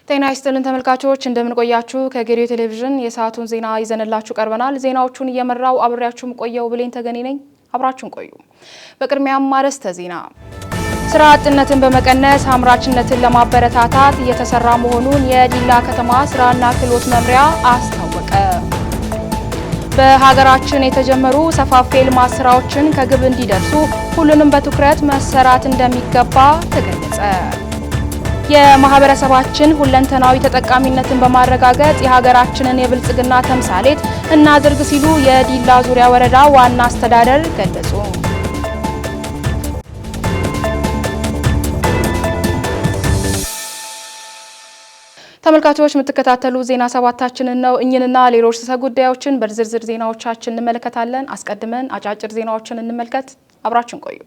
ጤና ይስጥልን ተመልካቾች እንደምን ቆያችሁ ከጌዲዮ ቴሌቪዥን የሰዓቱን ዜና ይዘንላችሁ ቀርበናል ዜናዎቹን እየመራው አብሬያችሁም ቆየው ብሌን ተገኔ ነኝ አብራችሁን ቆዩ በቅድሚያም ማረስተ ዜና ስራ አጥነትን በመቀነስ አምራችነትን ለማበረታታት እየተሰራ መሆኑን የዲላ ከተማ ስራና ክህሎት መምሪያ አስታወቀ በሀገራችን የተጀመሩ ሰፋፊ የልማት ስራዎችን ከግብ እንዲደርሱ ሁሉንም በትኩረት መሰራት እንደሚገባ ተገለጸ የማህበረሰባችን ሁለንተናዊ ተጠቃሚነትን በማረጋገጥ የሀገራችንን የብልጽግና ተምሳሌት እናድርግ ሲሉ የዲላ ዙሪያ ወረዳ ዋና አስተዳደር ገለጹ። ተመልካቾች የምትከታተሉ ዜና ሰባታችንን ነው እኝንና ሌሎች ጉዳዮችን በዝርዝር ዜናዎቻችን እንመለከታለን። አስቀድመን አጫጭር ዜናዎችን እንመልከት። አብራችን ቆዩ።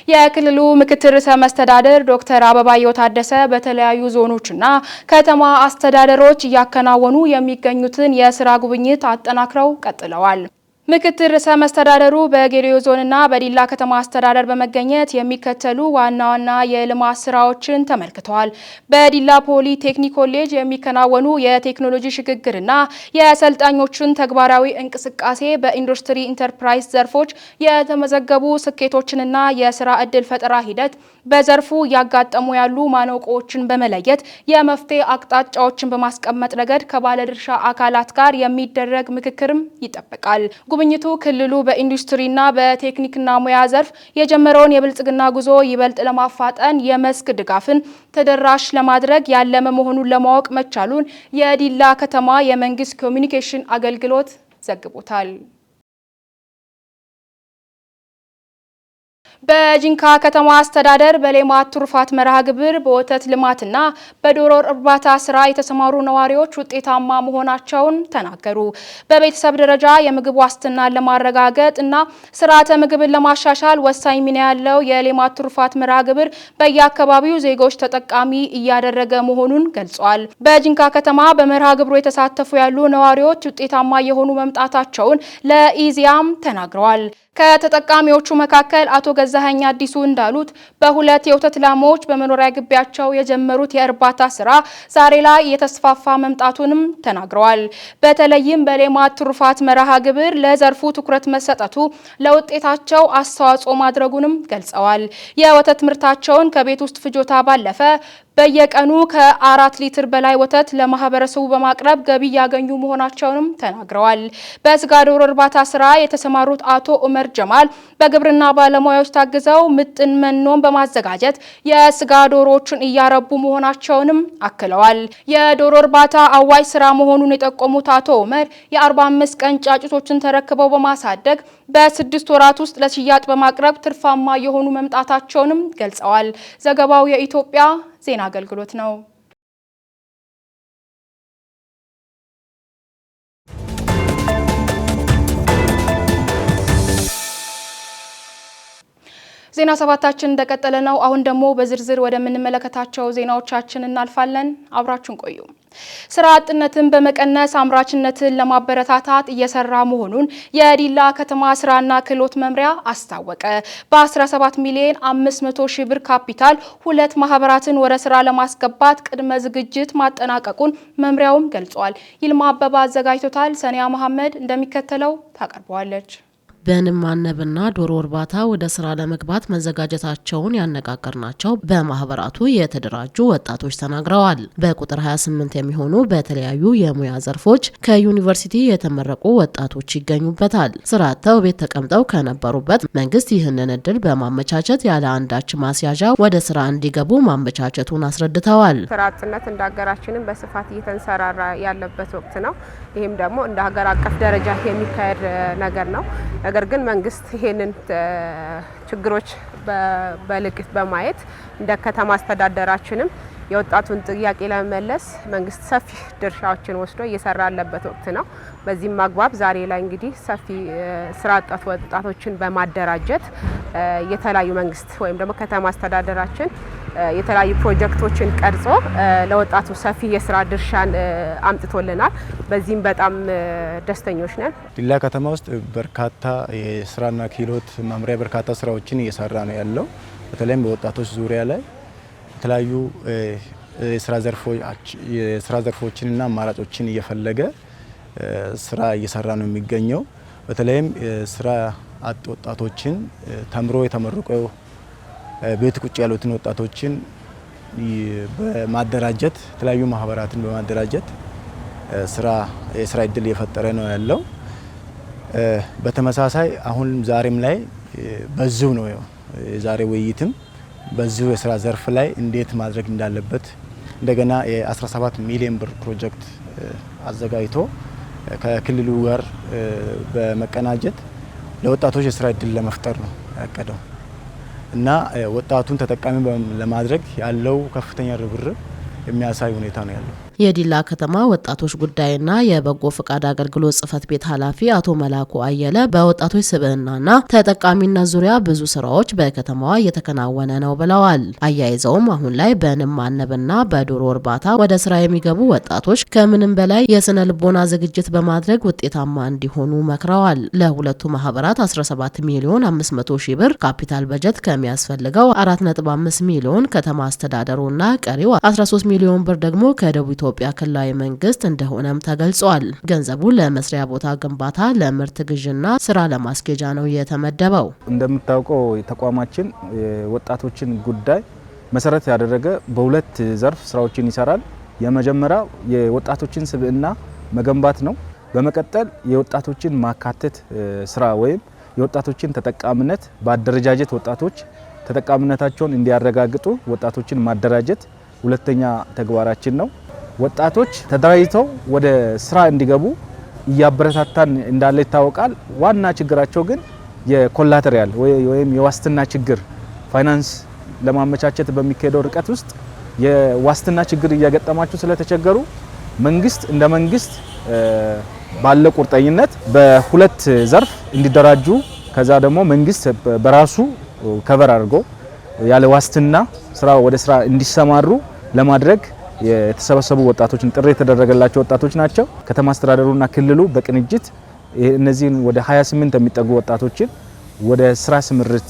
የክልሉ ምክትል ርዕሰ መስተዳድር ዶክተር አበባየሁ ታደሰ በተለያዩ ዞኖችና ከተማ አስተዳደሮች እያከናወኑ የሚገኙትን የስራ ጉብኝት አጠናክረው ቀጥለዋል። ምክትል ርዕሰ መስተዳድሩ በጌዲዮ ዞንና በዲላ ከተማ አስተዳደር በመገኘት የሚከተሉ ዋና ዋና የልማት ስራዎችን ተመልክተዋል። በዲላ ፖሊ ቴክኒክ ኮሌጅ የሚከናወኑ የቴክኖሎጂ ሽግግርና የሰልጣኞችን ተግባራዊ እንቅስቃሴ በኢንዱስትሪ ኢንተርፕራይዝ ዘርፎች የተመዘገቡ ስኬቶችንና የስራ ዕድል ፈጠራ ሂደት በዘርፉ ያጋጠሙ ያሉ ማነቆዎችን በመለየት የመፍትሄ አቅጣጫዎችን በማስቀመጥ ረገድ ከባለድርሻ አካላት ጋር የሚደረግ ምክክርም ይጠበቃል። ጉብኝቱ ክልሉ በኢንዱስትሪና በቴክኒክና ሙያ ዘርፍ የጀመረውን የብልጽግና ጉዞ ይበልጥ ለማፋጠን የመስክ ድጋፍን ተደራሽ ለማድረግ ያለመ መሆኑን ለማወቅ መቻሉን የዲላ ከተማ የመንግስት ኮሚኒኬሽን አገልግሎት ዘግቦታል። በጂንካ ከተማ አስተዳደር በሌማት ትሩፋት መርሃ ግብር በወተት ልማትና በዶሮ እርባታ ስራ የተሰማሩ ነዋሪዎች ውጤታማ መሆናቸውን ተናገሩ። በቤተሰብ ደረጃ የምግብ ዋስትናን ለማረጋገጥ እና ስርዓተ ምግብን ለማሻሻል ወሳኝ ሚና ያለው የሌማት ትሩፋት መርሃ ግብር በየአካባቢው ዜጎች ተጠቃሚ እያደረገ መሆኑን ገልጿል። በጂንካ ከተማ በመርሃ ግብሩ የተሳተፉ ያሉ ነዋሪዎች ውጤታማ የሆኑ መምጣታቸውን ለኢዚያም ተናግረዋል። ከተጠቃሚዎቹ መካከል አቶ ገዛኸኝ አዲሱ እንዳሉት በሁለት የወተት ላሞች በመኖሪያ ግቢያቸው የጀመሩት የእርባታ ስራ ዛሬ ላይ የተስፋፋ መምጣቱንም ተናግረዋል። በተለይም በሌማት ትሩፋት መርሃ ግብር ለዘርፉ ትኩረት መሰጠቱ ለውጤታቸው አስተዋጽኦ ማድረጉንም ገልጸዋል። የወተት ምርታቸውን ከቤት ውስጥ ፍጆታ ባለፈ በየቀኑ ከ4 ሊትር በላይ ወተት ለማህበረሰቡ በማቅረብ ገቢ ያገኙ መሆናቸውንም ተናግረዋል። በስጋ ዶሮ እርባታ ስራ የተሰማሩት አቶ ኡመር ጀማል በግብርና ባለሙያዎች ታግዘው ምጥን መኖን በማዘጋጀት የስጋ ዶሮዎችን እያረቡ መሆናቸውንም አክለዋል። የዶሮ እርባታ አዋጭ ስራ መሆኑን የጠቆሙት አቶ ኡመር የ45 ቀን ጫጩቶችን ተረክበው በማሳደግ በ6 ወራት ውስጥ ለሽያጭ በማቅረብ ትርፋማ የሆኑ መምጣታቸውንም ገልጸዋል። ዘገባው የኢትዮጵያ ዜና አገልግሎት ነው። ዜና ሰባታችን እንደቀጠለ ነው። አሁን ደግሞ በዝርዝር ወደምንመለከታቸው ዜናዎቻችን እናልፋለን። አብራችሁን ቆዩ። ስራ አጥነትን በመቀነስ አምራችነትን ለማበረታታት እየሰራ መሆኑን የዲላ ከተማ ስራና ክህሎት መምሪያ አስታወቀ። በ17 ሚሊዮን 500 ሺህ ብር ካፒታል 2 ማህበራትን ወደ ስራ ለማስገባት ቅድመ ዝግጅት ማጠናቀቁን መምሪያውም ገልጿል። ይልማ አበባ አዘጋጅቶታል። ሰኒያ መሐመድ እንደሚከተለው ታቀርበዋለች። በንብ ማነብና ዶሮ እርባታ ወደ ስራ ለመግባት መዘጋጀታቸውን ያነጋገርናቸው በማህበራቱ የተደራጁ ወጣቶች ተናግረዋል። በቁጥር 28 የሚሆኑ በተለያዩ የሙያ ዘርፎች ከዩኒቨርሲቲ የተመረቁ ወጣቶች ይገኙበታል። ስራ አጥተው ቤት ተቀምጠው ከነበሩበት መንግስት ይህንን እድል በማመቻቸት ያለ አንዳች ማስያዣ ወደ ስራ እንዲገቡ ማመቻቸቱን አስረድተዋል። ስራ አጥነት እንደ ሀገራችንም በስፋት እየተንሰራራ ያለበት ወቅት ነው። ይህም ደግሞ እንደ ሀገር አቀፍ ደረጃ የሚካሄድ ነገር ነው። ነገር ግን መንግስት ይሄንን ችግሮች በልቅት በማየት እንደ ከተማ አስተዳደራችንም የወጣቱን ጥያቄ ለመመለስ መንግስት ሰፊ ድርሻዎችን ወስዶ እየሰራ ያለበት ወቅት ነው። በዚህም ማግባብ ዛሬ ላይ እንግዲህ ሰፊ ስራ አጥ ወጣቶችን በማደራጀት የተለያዩ መንግስት ወይም ደግሞ ከተማ አስተዳደራችን የተለያዩ ፕሮጀክቶችን ቀርጾ ለወጣቱ ሰፊ የስራ ድርሻን አምጥቶልናል። በዚህም በጣም ደስተኞች ነን። ዲላ ከተማ ውስጥ በርካታ የስራና ክህሎት መምሪያ በርካታ ስራዎችን እየሰራ ነው ያለው። በተለይም በወጣቶች ዙሪያ ላይ የተለያዩ የስራ ዘርፎችንና አማራጮችን እየፈለገ ስራ እየሰራ ነው የሚገኘው። በተለይም ስራ አጥ ወጣቶችን ተምሮ የተመረቀው ቤት ቁጭ ያሉትን ወጣቶችን በማደራጀት የተለያዩ ማህበራትን በማደራጀት የስራ እድል እየፈጠረ ነው ያለው። በተመሳሳይ አሁን ዛሬም ላይ በዚሁ ነው የዛሬ ውይይትም በዚሁ የስራ ዘርፍ ላይ እንዴት ማድረግ እንዳለበት እንደገና የ17 ሚሊዮን ብር ፕሮጀክት አዘጋጅቶ ከክልሉ ጋር በመቀናጀት ለወጣቶች የስራ እድል ለመፍጠር ነው ያቀደው እና ወጣቱን ተጠቃሚ ለማድረግ ያለው ከፍተኛ ርብርብ የሚያሳይ ሁኔታ ነው ያለው። የዲላ ከተማ ወጣቶች ጉዳይና የበጎ ፍቃድ አገልግሎት ጽህፈት ቤት ኃላፊ አቶ መላኩ አየለ በወጣቶች ስብዕናና ተጠቃሚነት ዙሪያ ብዙ ስራዎች በከተማዋ እየተከናወነ ነው ብለዋል። አያይዘውም አሁን ላይ በንብ ማነብና በዶሮ እርባታ ወደ ስራ የሚገቡ ወጣቶች ከምንም በላይ የስነ ልቦና ዝግጅት በማድረግ ውጤታማ እንዲሆኑ መክረዋል። ለሁለቱ ማህበራት 17 ሚሊዮን 500 ሺህ ብር ካፒታል በጀት ከሚያስፈልገው 4.5 ሚሊዮን ከተማ አስተዳደሩና ቀሪው 13 ሚሊዮን ብር ደግሞ ከደቡብ ኢትዮጵያ ክልላዊ መንግስት እንደሆነም ተገልጿል። ገንዘቡ ለመስሪያ ቦታ ግንባታ፣ ለምርት ግዥና ስራ ለማስኬጃ ነው የተመደበው። እንደምታውቀው ተቋማችን ወጣቶችን ጉዳይ መሰረት ያደረገ በሁለት ዘርፍ ስራዎችን ይሰራል። የመጀመሪያው የወጣቶችን ስብዕና መገንባት ነው። በመቀጠል የወጣቶችን ማካተት ስራ ወይም የወጣቶችን ተጠቃሚነት በአደረጃጀት ወጣቶች ተጠቃሚነታቸውን እንዲያረጋግጡ ወጣቶችን ማደራጀት ሁለተኛ ተግባራችን ነው። ወጣቶች ተደራጅተው ወደ ስራ እንዲገቡ እያበረታታን እንዳለ ይታወቃል። ዋና ችግራቸው ግን የኮላተሪያል ወይም የዋስትና ችግር ፋይናንስ ለማመቻቸት በሚካሄደው ርቀት ውስጥ የዋስትና ችግር እያገጠማቸው ስለተቸገሩ መንግስት እንደ መንግስት ባለ ቁርጠኝነት በሁለት ዘርፍ እንዲደራጁ ከዛ ደግሞ መንግስት በራሱ ከቨር አድርጎ ያለ ዋስትና ስራ ወደ ስራ እንዲሰማሩ ለማድረግ የተሰበሰቡ ወጣቶችን ጥሪ የተደረገላቸው ወጣቶች ናቸው። ከተማ አስተዳደሩና ክልሉ በቅንጅት እነዚህን ወደ 28 የሚጠጉ ወጣቶችን ወደ ስራ ስምሪት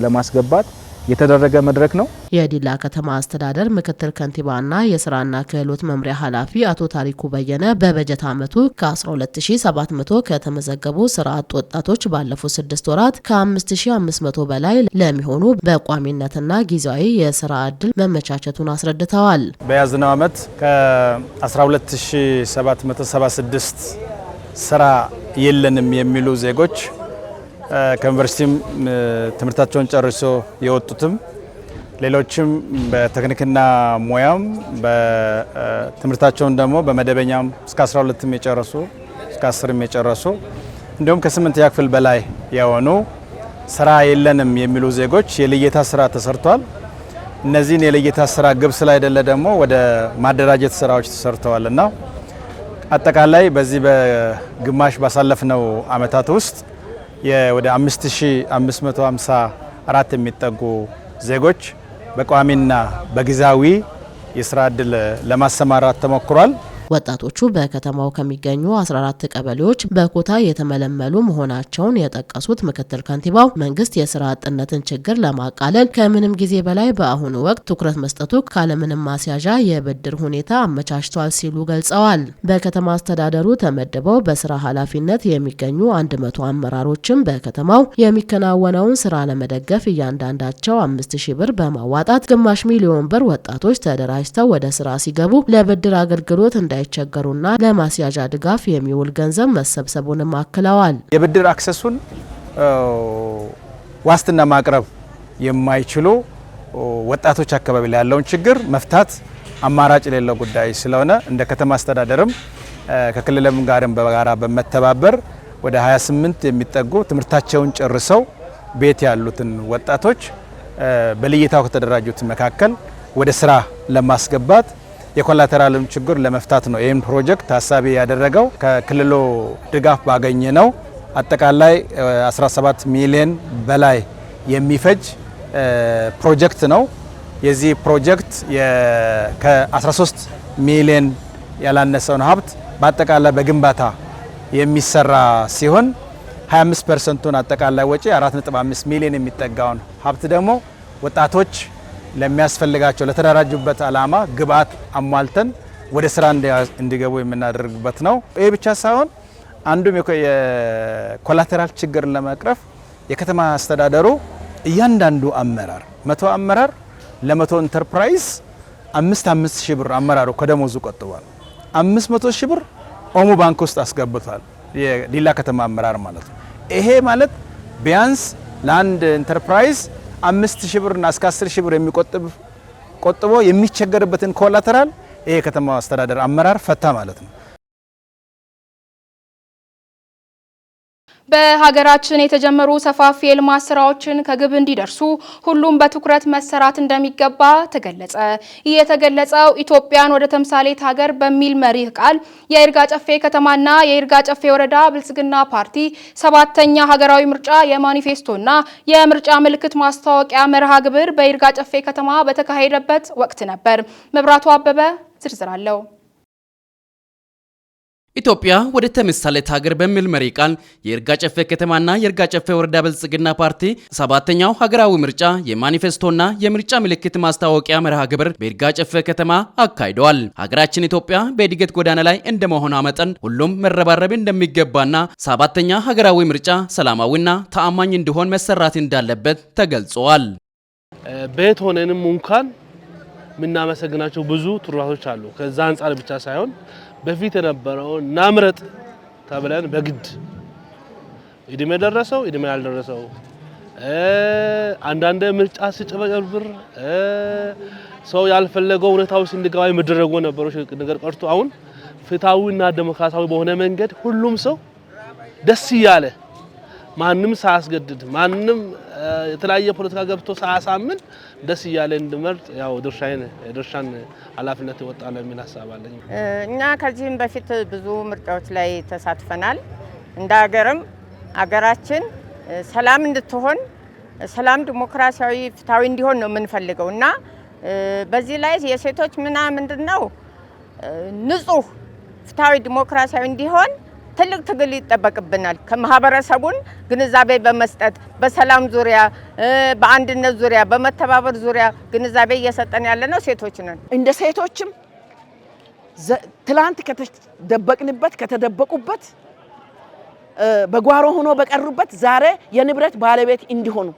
ለማስገባት የተደረገ መድረክ ነው። የዲላ ከተማ አስተዳደር ምክትል ከንቲባና የስራና ክህሎት መምሪያ ኃላፊ አቶ ታሪኩ በየነ በበጀት ዓመቱ ከ12700 ከተመዘገቡ ስራ አጥ ወጣቶች ባለፉት 6 ወራት ከ5500 በላይ ለሚሆኑ በቋሚነትና ጊዜያዊ የስራ እድል መመቻቸቱን አስረድተዋል። በያዝነው ዓመት ከ12776 ስራ የለንም የሚሉ ዜጎች ከዩኒቨርሲቲም ትምህርታቸውን ጨርሶ የወጡትም ሌሎችም በቴክኒክና ሙያም በትምህርታቸውን ደግሞ በመደበኛም እስከ 12ም የጨረሱ እስከ 10ም የጨረሱ እንዲሁም ከ8ኛ ክፍል በላይ የሆኑ ስራ የለንም የሚሉ ዜጎች የልየታ ስራ ተሰርቷል። እነዚህን የልየታ ስራ ግብ ስላይደለ ደግሞ ወደ ማደራጀት ስራዎች ተሰርተዋልና አጠቃላይ በዚህ በግማሽ ባሳለፍነው አመታት ውስጥ ወደ 5554 የሚጠጉ ዜጎች በቋሚና በጊዜያዊ የስራ እድል ለማሰማራት ተሞክሯል። ወጣቶቹ በከተማው ከሚገኙ 14 ቀበሌዎች በኮታ የተመለመሉ መሆናቸውን የጠቀሱት ምክትል ከንቲባው መንግስት የስራ አጥነትን ችግር ለማቃለል ከምንም ጊዜ በላይ በአሁኑ ወቅት ትኩረት መስጠቱ ካለምንም ማስያዣ የብድር ሁኔታ አመቻችቷል ሲሉ ገልጸዋል። በከተማ አስተዳደሩ ተመድበው በስራ ኃላፊነት የሚገኙ 100 አመራሮችም በከተማው የሚከናወነውን ስራ ለመደገፍ እያንዳንዳቸው 5000 ብር በማዋጣት ግማሽ ሚሊዮን ብር ወጣቶች ተደራጅተው ወደ ስራ ሲገቡ ለብድር አገልግሎት እንዳይቸገሩና ለማስያዣ ድጋፍ የሚውል ገንዘብ መሰብሰቡንም አክለዋል። የብድር አክሰሱን ዋስትና ማቅረብ የማይችሉ ወጣቶች አካባቢ ላይ ያለውን ችግር መፍታት አማራጭ የሌለው ጉዳይ ስለሆነ እንደ ከተማ አስተዳደርም ከክልልም ጋርም በጋራ በመተባበር ወደ 28 የሚጠጉ ትምህርታቸውን ጨርሰው ቤት ያሉትን ወጣቶች በልየታው ከተደራጁት መካከል ወደ ስራ ለማስገባት የኮላተራልም ችግር ለመፍታት ነው። ይህን ፕሮጀክት ታሳቢ ያደረገው ከክልሉ ድጋፍ ባገኘ ነው። አጠቃላይ 17 ሚሊዮን በላይ የሚፈጅ ፕሮጀክት ነው። የዚህ ፕሮጀክት ከ13 ሚሊዮን ያላነሰውን ሀብት በአጠቃላይ በግንባታ የሚሰራ ሲሆን 25%ን አጠቃላይ ወጪ 4.5 ሚሊዮን የሚጠጋውን ሀብት ደግሞ ወጣቶች ለሚያስፈልጋቸው ለተደራጁበት ዓላማ ግብዓት አሟልተን ወደ ስራ እንዲገቡ የምናደርግበት ነው። ይሄ ብቻ ሳይሆን አንዱም የኮላተራል ችግርን ለመቅረፍ የከተማ አስተዳደሩ እያንዳንዱ አመራር 100 አመራር ለ100 ኢንተርፕራይዝ 5 ሺህ ብር አመራሩ ከደሞዙ ቆጥቧል። 500 ሺህ ብር ኦሞ ባንክ ውስጥ አስገብቷል። የዲላ ከተማ አመራር ማለት ነው። ይሄ ማለት ቢያንስ ለአንድ ኢንተርፕራይዝ 5 ሺህ ብርና እስከ 10 ሺህ ብር ቆጥቦ የሚቸገርበትን ኮላተራል ይሄ ከተማ አስተዳደር አመራር ፈታ ማለት ነው። በሀገራችን የተጀመሩ ሰፋፊ የልማት ስራዎችን ከግብ እንዲደርሱ ሁሉም በትኩረት መሰራት እንደሚገባ ተገለጸ። ይህ የተገለጸው ኢትዮጵያን ወደ ተምሳሌት ሀገር በሚል መሪህ ቃል የይርጋ ጨፌ ከተማና የይርጋ ጨፌ ወረዳ ብልጽግና ፓርቲ 7ኛ ሀገራዊ ምርጫ የማኒፌስቶና የምርጫ ምልክት ማስታወቂያ መርሃ ግብር በይርጋ ጨፌ ከተማ በተካሄደበት ወቅት ነበር። መብራቱ አበበ ዝርዝር አለው። ኢትዮጵያ ወደ ተምሳሌት ሀገር በሚል መሪ ቃል የይርጋ ጨፌ ከተማና የይርጋ ጨፌ ወረዳ ብልጽግና ፓርቲ 7ኛው ሀገራዊ ምርጫ የማኒፌስቶና የምርጫ ምልክት ማስታወቂያ መርሃ ግብር በይርጋ ጨፌ ከተማ አካሂደዋል። ሀገራችን ኢትዮጵያ በእድገት ጎዳና ላይ እንደመሆኗ መጠን ሁሉም መረባረብ እንደሚገባና 7ኛ ሀገራዊ ምርጫ ሰላማዊና ተአማኝ እንዲሆን መሰራት እንዳለበት ተገልጿል። ቤት ሆነንም እንኳን ምናመሰግናቸው ብዙ ትሩፋቶች አሉ። ከዛ አንፃር ብቻ ሳይሆን በፊት የነበረው ናምረጥ ተብለን በግድ እድሜ ደረሰው እድሜ ያልደረሰው አንዳንድ ምርጫ ሲጨበጨብር ሰው ያልፈለገው ሁኔታው ሲንገባ የሚደረጉ ነበሮች ነገር ቀርቶ አሁን ፍትሃዊና ዲሞክራሲያዊ በሆነ መንገድ ሁሉም ሰው ደስ ይያለ ማንንም ሳያስገድድ ማንንም የተለያየ ፖለቲካ ገብቶ ሳያሳምን ደስ ይያለ እንድመርጥ ያው ድርሻን ኃላፊነት ይወጣል የሚል ሐሳብ አለኝ። እኛ ከዚህም በፊት ብዙ ምርጫዎች ላይ ተሳትፈናል። እንደ ሀገርም ሀገራችን ሰላም እንድትሆን ሰላም ዲሞክራሲያዊ ፍትሃዊ እንዲሆን ነው የምንፈልገው እና በዚህ ላይ የሴቶች ሚና ምንድነው? ንጹህ ፍትሃዊ ዲሞክራሲያዊ እንዲሆን ትልቅ ትግል ይጠበቅብናል። ከማህበረሰቡን ግንዛቤ በመስጠት በሰላም ዙሪያ በአንድነት ዙሪያ በመተባበር ዙሪያ ግንዛቤ እየሰጠን ያለነው ሴቶች ነን። እንደ ሴቶችም ትላንት ከተደበቁበት በጓሮ ሆኖ በቀሩበት ዛሬ የንብረት ባለቤት እንዲሆኑ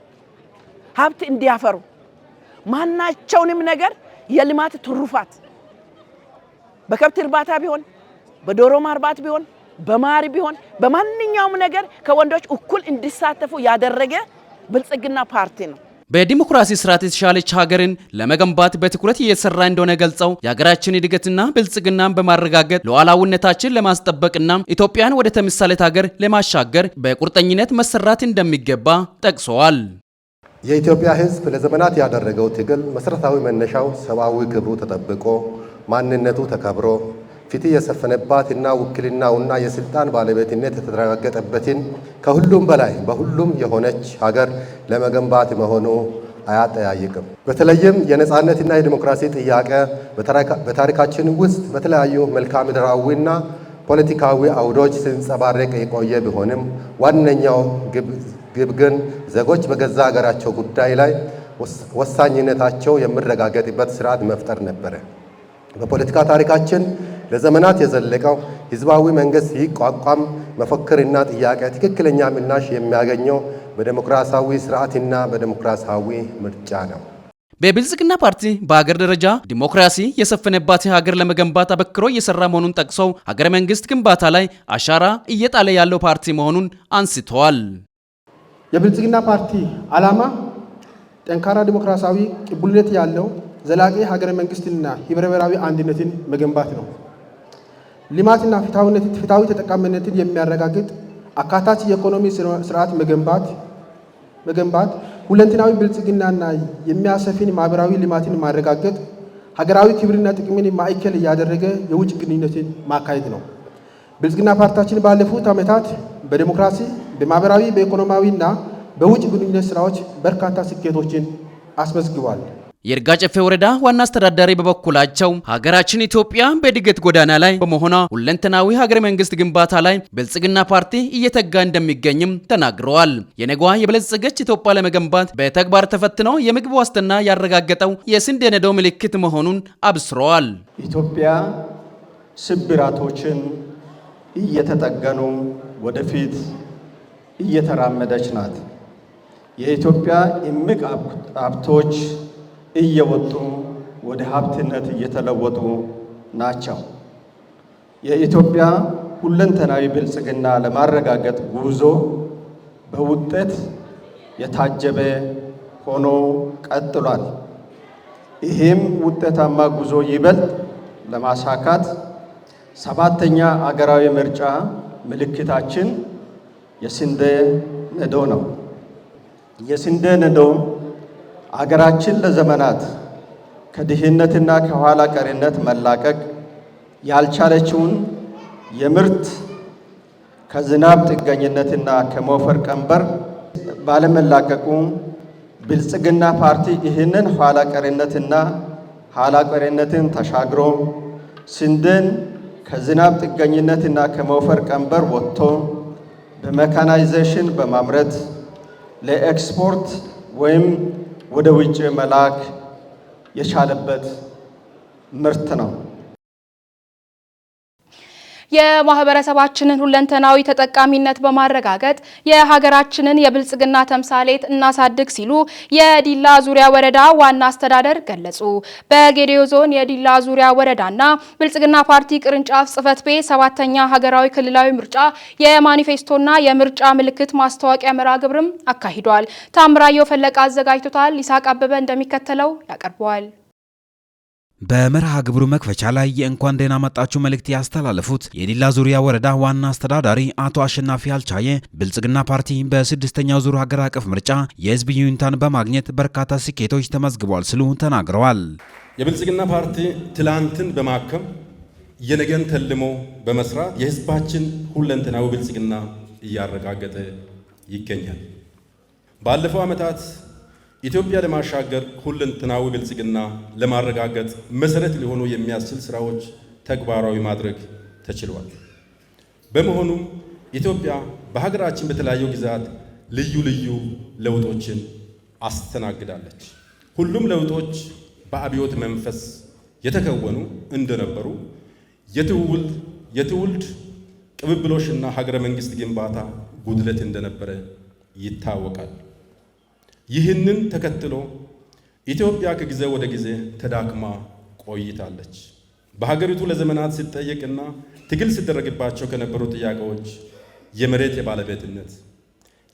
ሀብት እንዲያፈሩ ማናቸውንም ነገር የልማት ትሩፋት በከብት እርባታ ቢሆን በዶሮ ማርባት ቢሆን በማር ቢሆን በማንኛውም ነገር ከወንዶች እኩል እንዲሳተፉ ያደረገ ብልጽግና ፓርቲ ነው። በዲሞክራሲ ስርዓት የተሻለች ሀገርን ለመገንባት በትኩረት እየተሰራ እንደሆነ ገልጸው የሀገራችን እድገትና ብልጽግናን በማረጋገጥ ሉዓላዊነታችን ለማስጠበቅና ኢትዮጵያን ወደ ተምሳሌት ሀገር ለማሻገር በቁርጠኝነት መሰራት እንደሚገባ ጠቅሰዋል። የኢትዮጵያ ሕዝብ ለዘመናት ያደረገው ትግል መሰረታዊ መነሻው ሰብአዊ ክብሩ ተጠብቆ ማንነቱ ተከብሮ ፍትህ የሰፈነባትና ውክልናውና የስልጣን ባለቤትነት የተረጋገጠበትን ከሁሉም በላይ በሁሉም የሆነች ሀገር ለመገንባት መሆኑ አያጠያይቅም። በተለይም የነጻነትና የዲሞክራሲ ጥያቄ በታሪካችን ውስጥ በተለያዩ መልክዓ ምድራዊና ፖለቲካዊ አውዶች ሲንጸባረቅ የቆየ ቢሆንም ዋነኛው ግብ ግን ዜጎች በገዛ ሀገራቸው ጉዳይ ላይ ወሳኝነታቸው የሚረጋገጥበት ስርዓት መፍጠር ነበረ። በፖለቲካ ታሪካችን ለዘመናት የዘለቀው ህዝባዊ መንግስት ይቋቋም መፈክርና ጥያቄ ትክክለኛ ምላሽ የሚያገኘው በዲሞክራሲያዊ ስርዓትና በዲሞክራሲያዊ ምርጫ ነው። በብልጽግና ፓርቲ በሀገር ደረጃ ዲሞክራሲ የሰፈነባት ሀገር ለመገንባት አበክሮ እየሰራ መሆኑን ጠቅሰው ሀገረ መንግስት ግንባታ ላይ አሻራ እየጣለ ያለው ፓርቲ መሆኑን አንስተዋል። የብልጽግና ፓርቲ ዓላማ ጠንካራ ዲሞክራሲያዊ ቅቡልነት ያለው ዘላቂ ሀገረ መንግስትና ህብረ ብሔራዊ አንድነትን መገንባት ነው። ልማትና ፍትሃዊ ተጠቃሚነትን የሚያረጋግጥ አካታች የኢኮኖሚ ስርዓት መገንባት ሁለንተናዊ ብልጽግናና የሚያሰፍን ማህበራዊ ልማትን ማረጋገጥ ሀገራዊ ክብርና ጥቅምን ማዕከል ያደረገ የውጭ ግንኙነትን ማካሄድ ነው። ብልጽግና ፓርቲያችን ባለፉት ዓመታት በዲሞክራሲ በማህበራዊ በኢኮኖሚያዊና በውጭ ግንኙነት ስራዎች በርካታ ስኬቶችን አስመዝግቧል። የይርጋ ጨፌ ወረዳ ዋና አስተዳዳሪ በበኩላቸው ሀገራችን ኢትዮጵያ በእድገት ጎዳና ላይ በመሆኗ ሁለንተናዊ ሀገረ መንግስት ግንባታ ላይ ብልጽግና ፓርቲ እየተጋ እንደሚገኝም ተናግረዋል። የነገዋ የበለጸገች ኢትዮጵያ ለመገንባት በተግባር ተፈትኖ የምግብ ዋስትና ያረጋገጠው የስንዴ ነዶ ምልክት መሆኑን አብስረዋል። ኢትዮጵያ ስብራቶችን እየተጠገኑ ወደፊት እየተራመደች ናት። የኢትዮጵያ እምቅ ሀብቶች እየወጡ ወደ ሀብትነት እየተለወጡ ናቸው። የኢትዮጵያ ሁለንተናዊ ብልጽግና ለማረጋገጥ ጉዞ በውጤት የታጀበ ሆኖ ቀጥሏል። ይህም ውጤታማ ጉዞ ይበልጥ ለማሳካት 7ኛ አገራዊ ምርጫ ምልክታችን የስንዴ ነዶ ነው። የስንዴ ነዶ አገራችን ለዘመናት ከድህነትና ከኋላ ቀሪነት መላቀቅ ያልቻለችውን የምርት ከዝናብ ጥገኝነትና ከሞፈር ቀንበር ባለመላቀቁ ብልጽግና ፓርቲ ይህንን ኋላ ቀሪነትን ተሻግሮ ስንዴን ከዝናብ ጥገኝነትና ከሞፈር ቀንበር ወጥቶ በሜካናይዜሽን በማምረት ለኤክስፖርት ወይም ወደ ውጭ መላክ የቻለበት ምርት ነው። የማህበረሰባችንን ሁለንተናዊ ተጠቃሚነት በማረጋገጥ የሀገራችንን የብልጽግና ተምሳሌት እናሳድግ ሲሉ የዲላ ዙሪያ ወረዳ ዋና አስተዳደር ገለጹ። በጌዴኦ ዞን የዲላ ዙሪያ ወረዳና ብልጽግና ፓርቲ ቅርንጫፍ ጽህፈት ቤት 7ኛ ሀገራዊ ክልላዊ ምርጫ የማኒፌስቶና የምርጫ ምልክት ማስተዋወቂያ መርሃ ግብርም አካሂዷል። ታምራየው ፈለቀ አዘጋጅቶታል። ይስሐቅ አበበ እንደሚከተለው ያቀርበዋል። በመርሃ ግብሩ መክፈቻ ላይ የእንኳን ደህና መጣችሁ መልእክት ያስተላለፉት የዲላ ዙሪያ ወረዳ ዋና አስተዳዳሪ አቶ አሸናፊ አልቻየ ብልጽግና ፓርቲ በ6ኛው ዙር ሀገር አቀፍ ምርጫ የህዝብ ይሁንታን በማግኘት በርካታ ስኬቶች ተመዝግበዋል ሲሉ ተናግረዋል። የብልጽግና ፓርቲ ትላንትን በማከም የነገን ተልሞ በመስራት የህዝባችን ሁለንተናዊ ብልጽግና እያረጋገጠ ይገኛል። ባለፈው ዓመታት ኢትዮጵያ ለማሻገር ሁለንተናዊ ብልጽግና ለማረጋገጥ መሰረት ሊሆኑ የሚያስችል ስራዎች ተግባራዊ ማድረግ ተችሏል። በመሆኑም ኢትዮጵያ በሀገራችን በተለያዩ ጊዜያት ልዩ ልዩ ለውጦችን አስተናግዳለች። ሁሉም ለውጦች በአብዮት መንፈስ የተከወኑ እንደነበሩ የትውልድ ቅብብሎሽና ሀገረ መንግስት ግንባታ ጉድለት እንደነበረ ይታወቃል። ይህንን ተከትሎ ኢትዮጵያ ከጊዜ ወደ ጊዜ ተዳክማ ቆይታለች። በሀገሪቱ ለዘመናት ሲጠየቅና ትግል ሲደረግባቸው ከነበሩ ጥያቄዎች የመሬት የባለቤትነት፣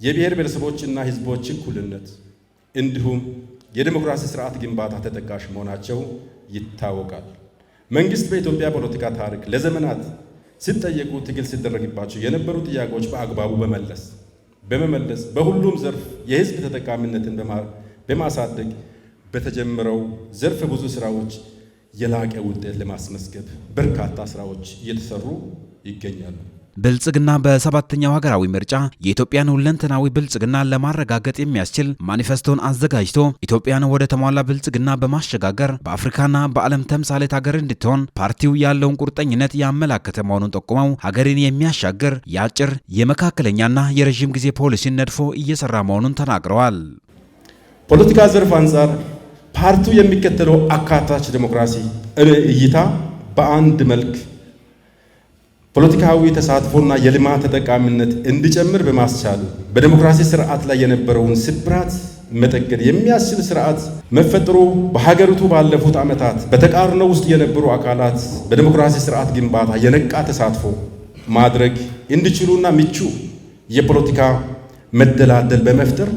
የብሔር ብሔረሰቦችና ህዝቦች እኩልነት እንዲሁም የዲሞክራሲ ስርዓት ግንባታ ተጠቃሽ መሆናቸው ይታወቃል። መንግስት በኢትዮጵያ ፖለቲካ ታሪክ ለዘመናት ሲጠየቁ ትግል ሲደረግባቸው የነበሩ ጥያቄዎች በአግባቡ በመመለስ በሁሉም ዘርፍ የህዝብ ተጠቃሚነትን በማሳደግ በተጀመረው ዘርፈ ብዙ ስራዎች የላቀ ውጤት ለማስመዝገብ በርካታ ስራዎች እየተሰሩ ይገኛሉ። ብልጽግና በ7ኛው ሀገራዊ ምርጫ የኢትዮጵያን ሁለንተናዊ ብልጽግና ለማረጋገጥ የሚያስችል ማኒፌስቶን አዘጋጅቶ ኢትዮጵያን ወደ ተሟላ ብልጽግና በማሸጋገር በአፍሪካና በዓለም ተምሳሌት ሀገር እንድትሆን ፓርቲው ያለውን ቁርጠኝነት ያመላከተ መሆኑን ጠቁመው ሀገርን የሚያሻግር የአጭር የመካከለኛና የረዥም ጊዜ ፖሊሲን ነድፎ እየሰራ መሆኑን ተናግረዋል። ፖለቲካ ዘርፍ አንጻር ፓርቲው የሚከተለው አካታች ዲሞክራሲ እይታ በአንድ መልክ ፖለቲካዊ ተሳትፎና የልማት ተጠቃሚነት እንዲጨምር በማስቻል በዲሞክራሲ ስርዓት ላይ የነበረውን ስብራት መጠገን የሚያስችል ስርዓት መፈጠሩ በሀገሪቱ ባለፉት ዓመታት በተቃርኖ ውስጥ የነበሩ አካላት በዲሞክራሲ ስርዓት ግንባታ የነቃ ተሳትፎ ማድረግ እንዲችሉና ምቹ የፖለቲካ መደላደል በመፍጠር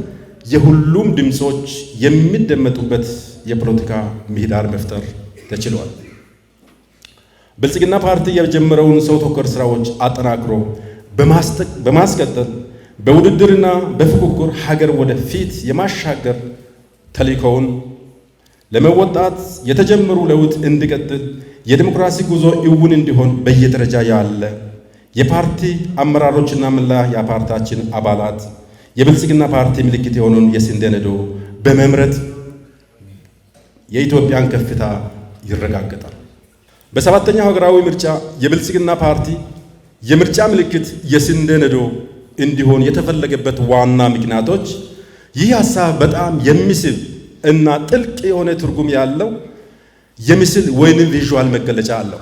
የሁሉም ድምጾች የሚደመጡበት የፖለቲካ ምህዳር መፍጠር ተችሏል። ብልጽግና ፓርቲ የጀመረውን ሰው ተኮር ስራዎች አጠናክሮ በማስቀጠል በውድድርና በፉክክር ሀገር ወደፊት የማሻገር ተልዕኮውን ለመወጣት የተጀመሩ ለውጥ እንዲቀጥል የዲሞክራሲ ጉዞ እውን እንዲሆን በየደረጃ ያለ የፓርቲ አመራሮችና መላ የፓርቲያችን አባላት የብልጽግና ፓርቲ ምልክት የሆነውን የስንዴ ነዶ በመምረጥ የኢትዮጵያን ከፍታ ይረጋገጣል። በሰባተኛው ሀገራዊ ምርጫ የብልጽግና ፓርቲ የምርጫ ምልክት የስንዴ ነዶ እንዲሆን የተፈለገበት ዋና ምክንያቶች ይህ ሀሳብ በጣም የሚስብ እና ጥልቅ የሆነ ትርጉም ያለው የምስል ወይንም ቪዥዋል መገለጫ አለው።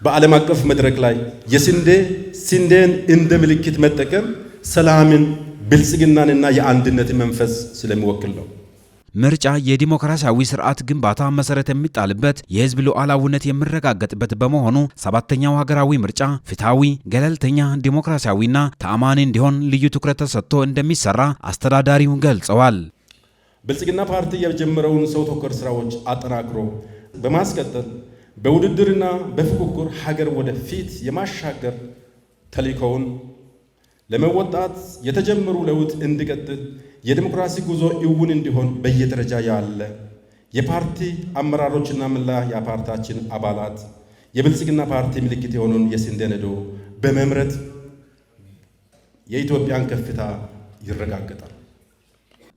በዓለም አቀፍ መድረክ ላይ ስንዴን እንደ ምልክት መጠቀም ሰላምን፣ ብልጽግናንና የአንድነትን መንፈስ ስለሚወክል ነው። ምርጫ የዲሞክራሲያዊ ስርዓት ግንባታ መሰረት የሚጣልበት የህዝብ ሉዓላዊነት የሚረጋገጥበት በመሆኑ ሰባተኛው ሀገራዊ ምርጫ ፍትሃዊ፣ ገለልተኛ፣ ዲሞክራሲያዊና ተአማኒ እንዲሆን ልዩ ትኩረት ተሰጥቶ እንደሚሰራ አስተዳዳሪው ገልጸዋል። ብልጽግና ፓርቲ የጀመረውን ሰው ተኮር ስራዎች አጠናክሮ በማስቀጠል በውድድርና በፉክክር ሀገር ወደፊት የማሻገር ተልዕኮውን ለመወጣት የተጀመሩ ለውጥ እንዲቀጥል የዲሞክራሲ ጉዞ እውን እንዲሆን በየደረጃ ያለ የፓርቲ አመራሮችና መላ የፓርቲያችን አባላት የብልጽግና ፓርቲ ምልክት የሆነውን የስንዴ ነዶ በመምረጥ የኢትዮጵያን ከፍታ ይረጋገጣል።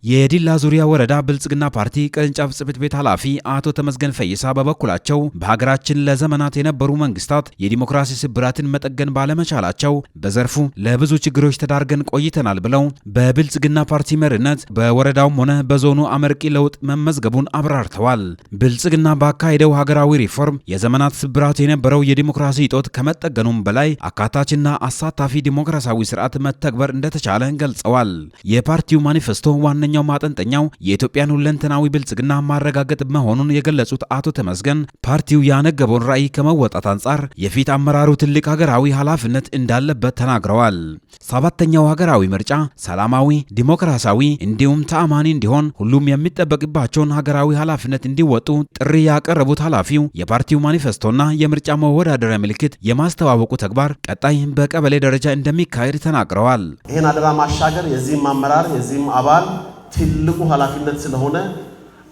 የዲላ ዙሪያ ወረዳ ብልጽግና ፓርቲ ቅርንጫፍ ጽሕፈት ቤት ኃላፊ አቶ ተመስገን ፈይሳ በበኩላቸው በሀገራችን ለዘመናት የነበሩ መንግስታት የዲሞክራሲ ስብራትን መጠገን ባለመቻላቸው በዘርፉ ለብዙ ችግሮች ተዳርገን ቆይተናል ብለው በብልጽግና ፓርቲ መሪነት በወረዳውም ሆነ በዞኑ አመርቂ ለውጥ መመዝገቡን አብራርተዋል። ብልጽግና ባካሄደው ሀገራዊ ሪፎርም የዘመናት ስብራት የነበረው የዲሞክራሲ እጦት ከመጠገኑም በላይ አካታችና አሳታፊ ዲሞክራሲያዊ ስርዓት መተግበር እንደተቻለ ገልጸዋል። የፓርቲው ማኒፌስቶ ዋነኛ ማጠንጠኛው የኢትዮጵያን ሁለንተናዊ ብልጽግና ማረጋገጥ መሆኑን የገለጹት አቶ ተመስገን ፓርቲው ያነገበውን ራዕይ ከመወጣት አንጻር የፊት አመራሩ ትልቅ ሀገራዊ ኃላፊነት እንዳለበት ተናግረዋል። ሰባተኛው ሀገራዊ ምርጫ ሰላማዊ፣ ዲሞክራሲያዊ እንዲሁም ተአማኒ እንዲሆን ሁሉም የሚጠበቅባቸውን ሀገራዊ ኃላፊነት እንዲወጡ ጥሪ ያቀረቡት ኃላፊው የፓርቲው ማኒፌስቶና የምርጫ መወዳደሪያ ምልክት የማስተዋወቁ ተግባር ቀጣይ በቀበሌ ደረጃ እንደሚካሄድ ተናግረዋል። ይህን አደራ ማሻገር የዚህም አመራር የዚህም አባል ትልቁ ኃላፊነት ስለሆነ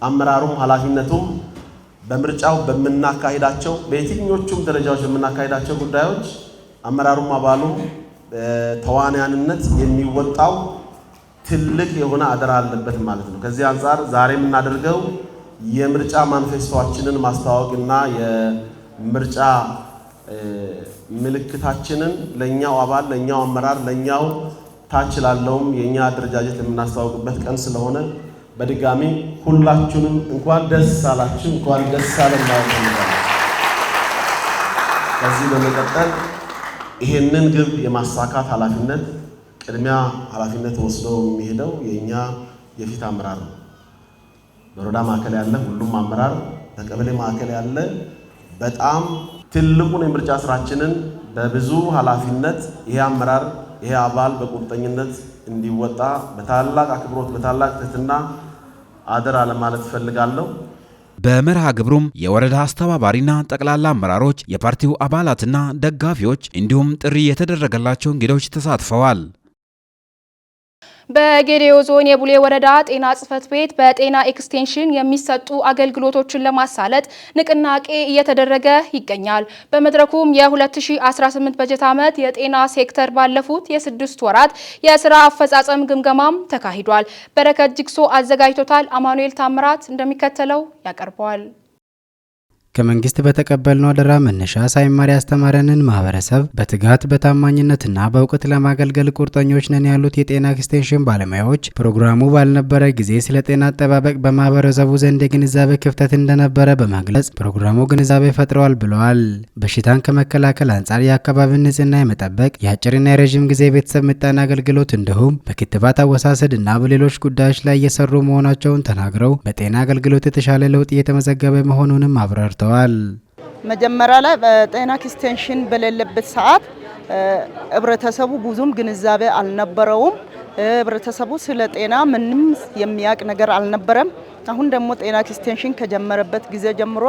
አመራሩም ኃላፊነቱም በምርጫው በመናካሄዳቸው በየትኞቹም ደረጃዎች በመናካሄዳቸው ጉዳዮች አመራሩም አባሉም ተዋናያንነት የሚወጣው ትልቅ የሆነ አደራ አለበት ማለት ነው። ከዚህ አንፃር ዛሬ የምናደርገው የምርጫ ማኒፌስቶአችንን ማስተዋወቅና የምርጫ ምልክታችንን ለኛው አባል፣ ለኛው አመራር፣ ለኛው ታች ላለውም የኛ አደረጃጀት የምናስተዋውቅበት ቀን ስለሆነ በድጋሚ ሁላችሁንም እንኳን ደስ አላችሁ፣ እንኳን ደስ አለን ማለት ነው። ከዚህ በመቀጠል ይሄንን ግብ የማሳካት ኃላፊነት ቅድሚያ ኃላፊነት ወስዶ የሚሄደው የኛ የፊት አመራር ነው። በወረዳ ማዕከል ያለ ሁሉም አመራር፣ በቀበሌ ማዕከል ያለ በጣም ትልቁን የምርጫ ስራችንን በብዙ ኃላፊነት ይሄ አመራር ይሄ አባል በቁርጠኝነት እንዲወጣ በታላቅ አክብሮት በታላቅ ትህትና አደራ ለማለት ፈልጋለሁ። በመርሃ ግብሩም የወረዳ አስተባባሪና ጠቅላላ አመራሮች፣ የፓርቲው አባላትና ደጋፊዎች እንዲሁም ጥሪ የተደረገላቸው እንግዶች ተሳትፈዋል። በጌዴኦ ዞን የቡሌ ወረዳ ጤና ጽሕፈት ቤት በጤና ኤክስቴንሽን የሚሰጡ አገልግሎቶችን ለማሳለጥ ንቅናቄ እየተደረገ ይገኛል። በመድረኩም የ2018 በጀት ዓመት የጤና ሴክተር ባለፉት የ6 ወራት የስራ አፈጻጸም ግምገማም ተካሂዷል። በረከት ጅግሶ አዘጋጅቶታል። አማኑኤል ታምራት እንደሚከተለው ያቀርበዋል። ከመንግስት በተቀበልነው አደራ መነሻ ሳይማር ያስተማረንን ማህበረሰብ በትጋት በታማኝነትና በእውቀት ለማገልገል ቁርጠኞች ነን ያሉት የጤና ኤክስቴንሽን ባለሙያዎች ፕሮግራሙ ባልነበረ ጊዜ ስለ ጤና አጠባበቅ በማህበረሰቡ ዘንድ የግንዛቤ ክፍተት እንደነበረ በመግለጽ ፕሮግራሙ ግንዛቤ ፈጥረዋል ብለዋል። በሽታን ከመከላከል አንጻር የአካባቢን ንጽህና የመጠበቅ የአጭርና የረዥም ጊዜ የቤተሰብ ምጣኔ አገልግሎት እንዲሁም በክትባት አወሳሰድ እና በሌሎች ጉዳዮች ላይ እየሰሩ መሆናቸውን ተናግረው በጤና አገልግሎት የተሻለ ለውጥ እየተመዘገበ መሆኑንም አብራርተዋል። መጀመሪያ ላይ በጤና ኤክስቴንሽን በሌለበት ሰዓት ህብረተሰቡ ብዙም ግንዛቤ አልነበረውም። ህብረተሰቡ ስለ ጤና ምንም የሚያውቅ ነገር አልነበረም። አሁን ደግሞ ጤና ኤክስቴንሽን ከጀመረበት ጊዜ ጀምሮ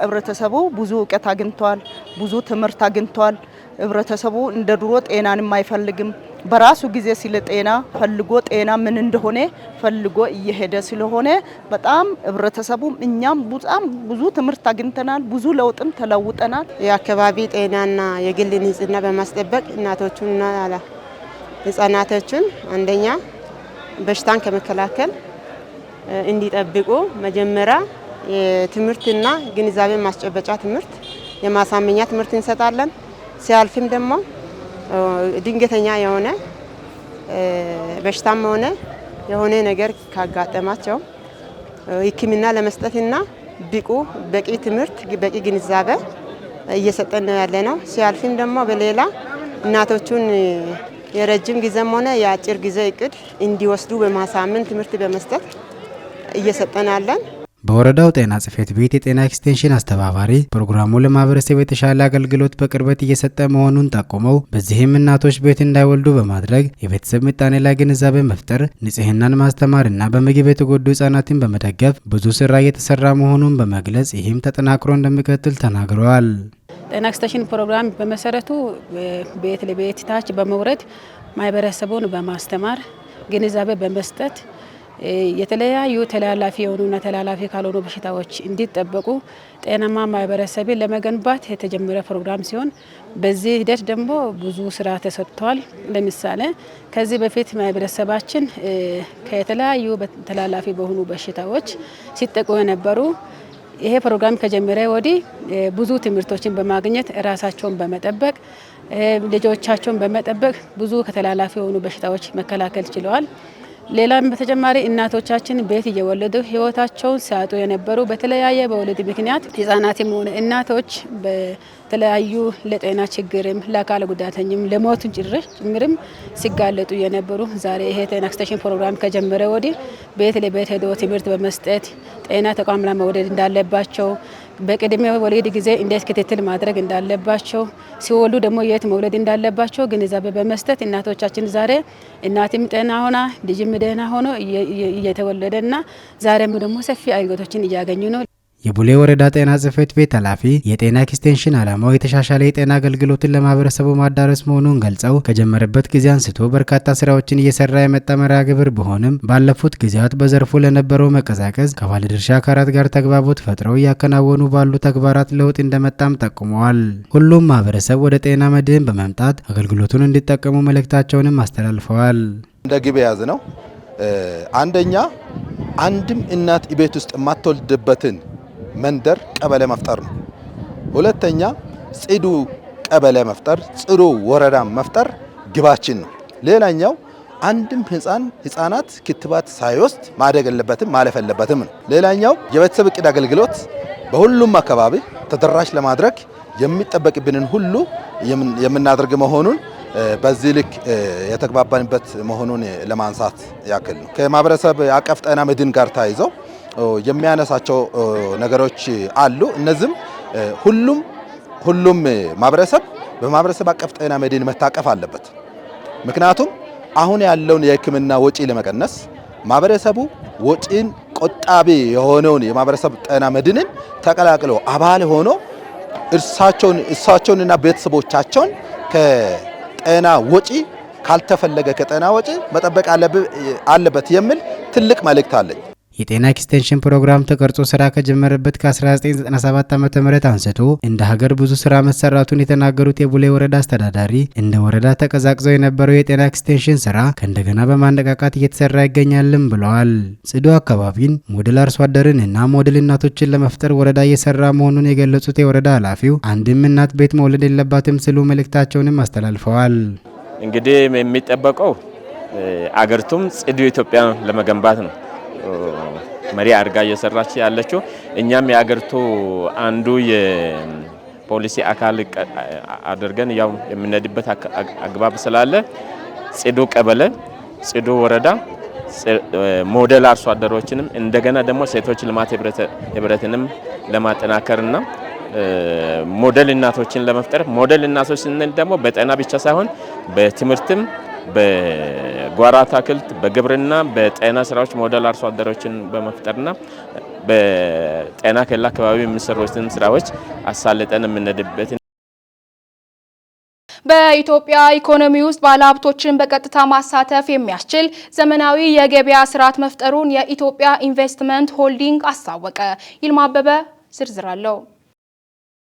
ህብረተሰቡ ብዙ እውቀት አግኝቷል፣ ብዙ ትምህርት አግኝቷል። ህብረተሰቡ እንደ ድሮ ጤናንም አይፈልግም። በራሱ ጊዜ ስለ ጤና ፈልጎ ጤና ምን እንደሆነ ፈልጎ እየሄደ ስለሆነ በጣም ህብረተሰቡ እኛም በጣም ብዙ ትምህርት አግኝተናል፣ ብዙ ለውጥም ተለውጠናል። የአካባቢ ጤናና የግል ንጽህና በማስጠበቅ እናቶቹንና ህጻናቶቹን አንደኛ በሽታን ከመከላከል እንዲጠብቁ መጀመሪያ የትምህርትና ግንዛቤ ማስጨበጫ ትምህርት የማሳመኛ ትምህርት እንሰጣለን። ሲያልፍም ደግሞ ድንገተኛ የሆነ በሽታም የሆነ ነገር ካጋጠማቸው ሕክምና ለመስጠትና በቂ ትምህርት በቂ ግንዛቤ እየሰጠን ነው ያለነው። ሲያልፍም ደግሞ በሌላ እናቶቹን የረጅም ጊዜም የአጭር ጊዜ እቅድ እንዲወስዱ በማሳመን ትምህርት በመስጠት እየሰጠን ያለን። በወረዳው ጤና ጽሕፈት ቤት የጤና ኤክስቴንሽን አስተባባሪ ፕሮግራሙ ለማህበረሰብ የተሻለ አገልግሎት በቅርበት እየሰጠ መሆኑን ጠቁመው በዚህም እናቶች ቤት እንዳይወልዱ በማድረግ የቤተሰብ ምጣኔ ላይ ግንዛቤ መፍጠር፣ ንጽህናን ማስተማርና በምግብ የተጎዱ ህጻናትን በመደገፍ ብዙ ስራ እየተሰራ መሆኑን በመግለጽ ይህም ተጠናክሮ እንደሚቀጥል ተናግረዋል። ጤና ኤክስቴንሽን ፕሮግራም በመሰረቱ ቤት ለቤት ታች በመውረድ ማህበረሰቡን በማስተማር ግንዛቤ በመስጠት የተለያዩ ተላላፊ የሆኑና ተላላፊ ካልሆኑ በሽታዎች እንዲጠበቁ ጤናማ ማህበረሰብን ለመገንባት የተጀመረ ፕሮግራም ሲሆን በዚህ ሂደት ደግሞ ብዙ ስራ ተሰጥቷል። ለምሳሌ ከዚህ በፊት ማህበረሰባችን ከተለያዩ ተላላፊ በሆኑ በሽታዎች ሲጠቁ የነበሩ ይሄ ፕሮግራም ከጀመረ ወዲህ ብዙ ትምህርቶችን በማግኘት ራሳቸውን በመጠበቅ ልጆቻቸውን በመጠበቅ ብዙ ከተላላፊ የሆኑ በሽታዎች መከላከል ችለዋል። ሌላም በተጨማሪ እናቶቻችን ቤት እየወለዱ ህይወታቸውን ሲያጡ የነበሩ በተለያየ በወሊድ ምክንያት ህጻናትም ሆነ እናቶች በተለያዩ ለጤና ችግርም ለአካል ጉዳተኝም ለሞት ጭምርም ሲጋለጡ የነበሩ ዛሬ ይሄ ጤና ኤክስቴንሽን ፕሮግራም ከጀመረ ወዲህ ቤት ለቤት ሄዶ ትምህርት በመስጠት ጤና ተቋም ላይ መውለድ እንዳለባቸው በቅድመ ወሊድ ጊዜ እንዴት ክትትል ማድረግ እንዳለባቸው ሲወልዱ ደግሞ የት መውለድ እንዳለባቸው ግንዛቤ በመስጠት እናቶቻችን ዛሬ እናትም ጤና ሆና ልጅም ደህና ሆኖ እየተወለደና ዛሬም ደግሞ ሰፊ አገልግሎቶችን እያገኙ ነው። የቡሌ ወረዳ ጤና ጽሕፈት ቤት ኃላፊ የጤና ኤክስቴንሽን ዓላማው የተሻሻለ የጤና አገልግሎትን ለማህበረሰቡ ማዳረስ መሆኑን ገልጸው ከጀመረበት ጊዜ አንስቶ በርካታ ስራዎችን እየሰራ የመጣ መርሃ ግብር ቢሆንም ባለፉት ጊዜያት በዘርፉ ለነበረው መቀዛቀዝ ከባለድርሻ አካላት ጋር ተግባቦት ፈጥረው እያከናወኑ ባሉ ተግባራት ለውጥ እንደመጣም ጠቁመዋል። ሁሉም ማህበረሰብ ወደ ጤና መድህን በመምጣት አገልግሎቱን እንዲጠቀሙ መልእክታቸውንም አስተላልፈዋል። እንደ ግብ የያዝ ነው። አንደኛ አንድም እናት ቤት ውስጥ የማትወልድበትን መንደር ቀበሌ መፍጠር ነው። ሁለተኛ ጽዱ ቀበሌ መፍጠር፣ ጽዱ ወረዳ መፍጠር ግባችን ነው። ሌላኛው አንድም ህፃናት ክትባት ሳይወስድ ማደግ የለበትም ማለፍ የለበትም ነው። ሌላኛው የቤተሰብ እቅድ አገልግሎት በሁሉም አካባቢ ተደራሽ ለማድረግ የሚጠበቅብንን ሁሉ የምናደርግ መሆኑን በዚህ ልክ የተግባባንበት መሆኑን ለማንሳት ያክል ነው። ከማህበረሰብ አቀፍ ጤና መድን ጋር ተያይዘው የሚያነሳቸው ነገሮች አሉ። እነዚህም ሁሉም ማህበረሰብ በማህበረሰብ አቀፍ ጤና መድን መታቀፍ አለበት። ምክንያቱም አሁን ያለውን የሕክምና ወጪ ለመቀነስ ማህበረሰቡ ወጪን ቆጣቢ የሆነውን የማህበረሰብ ጤና መድንን ተቀላቅሎ አባል ሆኖ እሳቸውንና ቤተሰቦቻቸውን ከጤና ወጪ ካልተፈለገ ከጤና ወጪ መጠበቅ አለበት የሚል ትልቅ መልእክት አለኝ። የጤና ኤክስቴንሽን ፕሮግራም ተቀርጾ ስራ ከጀመረበት ከ1997 ዓ.ም አንስቶ እንደ ሀገር ብዙ ስራ መሰራቱን የተናገሩት የቡሌ ወረዳ አስተዳዳሪ እንደ ወረዳ ተቀዛቅዘው የነበረው የጤና ኤክስቴንሽን ስራ ከእንደገና በማነቃቃት እየተሰራ ይገኛልም ብለዋል። ጽዱ አካባቢን፣ ሞዴል አርሶ አደርን እና ሞዴል እናቶችን ለመፍጠር ወረዳ እየሰራ መሆኑን የገለጹት የወረዳ ኃላፊው አንድም እናት ቤት መውለድ የለባትም ሲሉ መልእክታቸውንም አስተላልፈዋል። እንግዲህ የሚጠበቀው አገሪቱም ጽዱ ኢትዮጵያ ለመገንባት ነው መሪ አድርጋ እየሰራች ያለችው። እኛም የአገሪቱ አንዱ የፖሊሲ አካል አድርገን ያው የምንሄድበት አግባብ ስላለ ጽዱ ቀበሌ፣ ጽዱ ወረዳ፣ ሞዴል አርሶ አደሮችንም እንደገና ደግሞ ሴቶች ልማት ህብረትንም ለማጠናከርና ሞዴል እናቶችን ለመፍጠር ሞዴል እናቶች ስንል ደግሞ በጤና ብቻ ሳይሆን በትምህርትም በጓሮ አትክልት በግብርና በጤና ስራዎች ሞዴል አርሶ አደሮችን በመፍጠርና በጤና ኬላ አካባቢ የሚሰሩትን ስራዎች አሳልጠን የምንሄድበት። በኢትዮጵያ ኢኮኖሚ ውስጥ ባለሀብቶችን በቀጥታ ማሳተፍ የሚያስችል ዘመናዊ የገበያ ስርዓት መፍጠሩን የኢትዮጵያ ኢንቨስትመንት ሆልዲንግ አስታወቀ። ይልማ አበበ ዝርዝር አለው።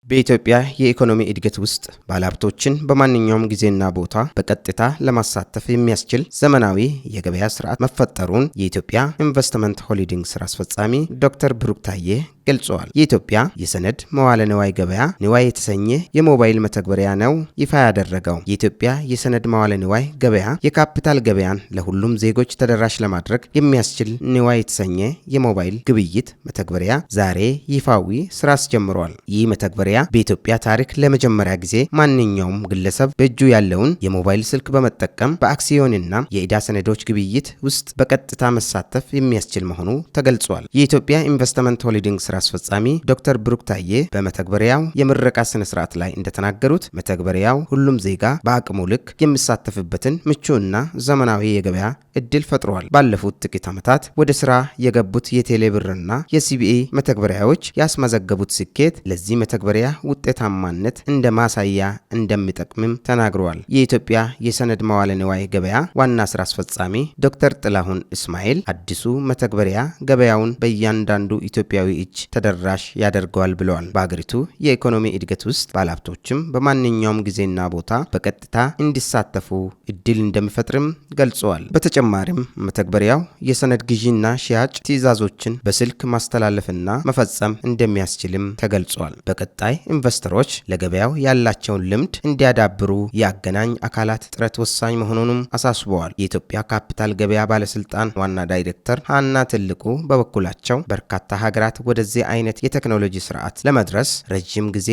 በኢትዮጵያ የኢኮኖሚ እድገት ውስጥ ባለሀብቶችን በማንኛውም ጊዜና ቦታ በቀጥታ ለማሳተፍ የሚያስችል ዘመናዊ የገበያ ስርዓት መፈጠሩን የኢትዮጵያ ኢንቨስትመንት ሆልዲንግ ስራ አስፈጻሚ ዶክተር ብሩክ ታዬ ገልጸዋል። የኢትዮጵያ የሰነድ መዋለ ንዋይ ገበያ ንዋይ የተሰኘ የሞባይል መተግበሪያ ነው ይፋ ያደረገው። የኢትዮጵያ የሰነድ መዋለ ንዋይ ገበያ የካፒታል ገበያን ለሁሉም ዜጎች ተደራሽ ለማድረግ የሚያስችል ንዋይ የተሰኘ የሞባይል ግብይት መተግበሪያ ዛሬ ይፋዊ ስራ አስጀምሯል። ይህ መተግበሪያ በኢትዮጵያ ታሪክ ለመጀመሪያ ጊዜ ማንኛውም ግለሰብ በእጁ ያለውን የሞባይል ስልክ በመጠቀም በአክሲዮንና የዕዳ ሰነዶች ግብይት ውስጥ በቀጥታ መሳተፍ የሚያስችል መሆኑ ተገልጿል። የኢትዮጵያ ኢንቨስትመንት ሆልዲንግ ስራ አስፈጻሚ ዶክተር ብሩክ ታዬ በመተግበሪያው የምረቃ ስነ ስርዓት ላይ እንደተናገሩት መተግበሪያው ሁሉም ዜጋ በአቅሙ ልክ የሚሳተፍበትን ምቹና ዘመናዊ የገበያ እድል ፈጥሯል። ባለፉት ጥቂት ዓመታት ወደ ስራ የገቡት የቴሌብርና የሲቢኢ መተግበሪያዎች ያስመዘገቡት ስኬት ለዚህ መተግበሪያ ውጤታማነት እንደ ማሳያ እንደሚጠቅምም ተናግረዋል። የኢትዮጵያ የሰነድ መዋለ ንዋይ ገበያ ዋና ስራ አስፈጻሚ ዶክተር ጥላሁን እስማኤል አዲሱ መተግበሪያ ገበያውን በእያንዳንዱ ኢትዮጵያዊ እጅ ተደራሽ ያደርገዋል ብለዋል። በአገሪቱ የኢኮኖሚ እድገት ውስጥ ባለሀብቶችም በማንኛውም ጊዜና ቦታ በቀጥታ እንዲሳተፉ እድል እንደሚፈጥርም ገልጸዋል። በተጨማሪም መተግበሪያው የሰነድ ግዢና ሽያጭ ትዕዛዞችን በስልክ ማስተላለፍና መፈጸም እንደሚያስችልም ተገልጿል። በቀጣይ ኢንቨስተሮች ለገበያው ያላቸውን ልምድ እንዲያዳብሩ የአገናኝ አካላት ጥረት ወሳኝ መሆኑንም አሳስበዋል። የኢትዮጵያ ካፒታል ገበያ ባለስልጣን ዋና ዳይሬክተር ሀና ትልቁ በበኩላቸው በርካታ ሀገራት ወደዚህ አይነት የቴክኖሎጂ ስርዓት ለመድረስ ረጅም ጊዜ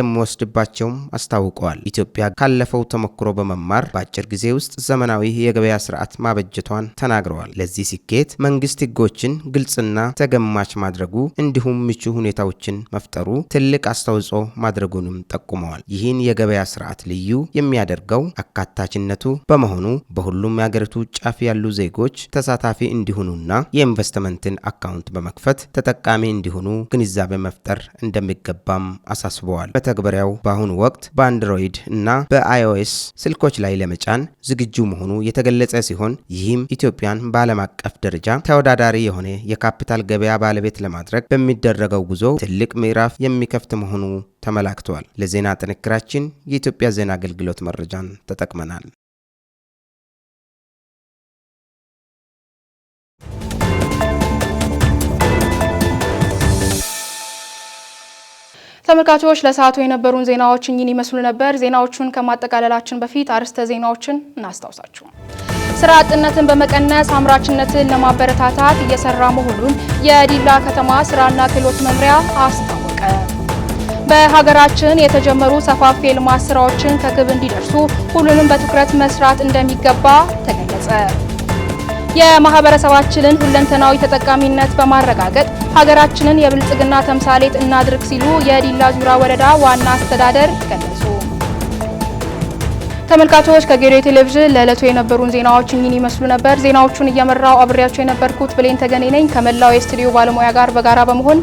እንደሚወስድባቸውም አስታውቀዋል። ኢትዮጵያ ካለፈው ተሞክሮ በመማር በአጭር ጊዜ ውስጥ ዘመናዊ የገበያ ስርዓት ማበጀቷን ተናግረዋል። ለዚህ ስኬት መንግስት ህጎችን ግልጽና ተገማች ማድረጉ እንዲሁም ምቹ ሁኔታዎችን መፍጠሩ ትልቅ አስተዋጽኦ ማድረጉንም ጠቁመዋል። ይህን የገበያ ስርዓት ልዩ የሚያደርገው አካታችነቱ በመሆኑ በሁሉም የሀገሪቱ ጫፍ ያሉ ዜጎች ተሳታፊ እንዲሆኑና የኢንቨስትመንትን አካውንት በመክፈት ተጠቃሚ እንዲሆኑ ግንዛቤ መፍጠር እንደሚገባም አሳስበዋል። መተግበሪያው በአሁኑ ወቅት በአንድሮይድ እና በአይኦኤስ ስልኮች ላይ ለመጫን ዝግጁ መሆኑ የተገለጸ ሲሆን ይህም ኢትዮጵያን በዓለም አቀፍ ደረጃ ተወዳዳሪ የሆነ የካፒታል ገበያ ባለቤት ለማድረግ በሚደረገው ጉዞ ትልቅ ምዕራፍ የሚከፍት መሆኑ ተመላክቷል። ለዜና ጥንክራችን የኢትዮጵያ ዜና አገልግሎት መረጃን ተጠቅመናል። ተመልካቾች ለሰዓቱ የነበሩን ዜናዎች እኚህን ይመስሉ ነበር። ዜናዎቹን ከማጠቃለላችን በፊት አርዕስተ ዜናዎችን እናስታውሳችሁ። ስራ አጥነትን በመቀነስ አምራችነትን ለማበረታታት እየሰራ መሆኑን የዲላ ከተማ ስራና ክህሎት መምሪያ አስታወቀ። በሀገራችን የተጀመሩ ሰፋፊ የልማት ስራዎችን ከግብ እንዲደርሱ ሁሉንም በትኩረት መስራት እንደሚገባ ተገለጸ። የማህበረሰባችንን ሁለንተናዊ ተጠቃሚነት በማረጋገጥ ሀገራችንን የብልጽግና ተምሳሌት እናድርግ ሲሉ የዲላ ዙሪያ ወረዳ ዋና አስተዳደር ገለጹ። ተመልካቾች ከጌዶ ቴሌቪዥን ለዕለቱ የነበሩን ዜናዎች እኚህን ይመስሉ ነበር። ዜናዎቹን እየመራው አብሬያቸው የነበርኩት ብሌን ተገኔ ነኝ። ከመላው የስቱዲዮ ባለሙያ ጋር በጋራ በመሆን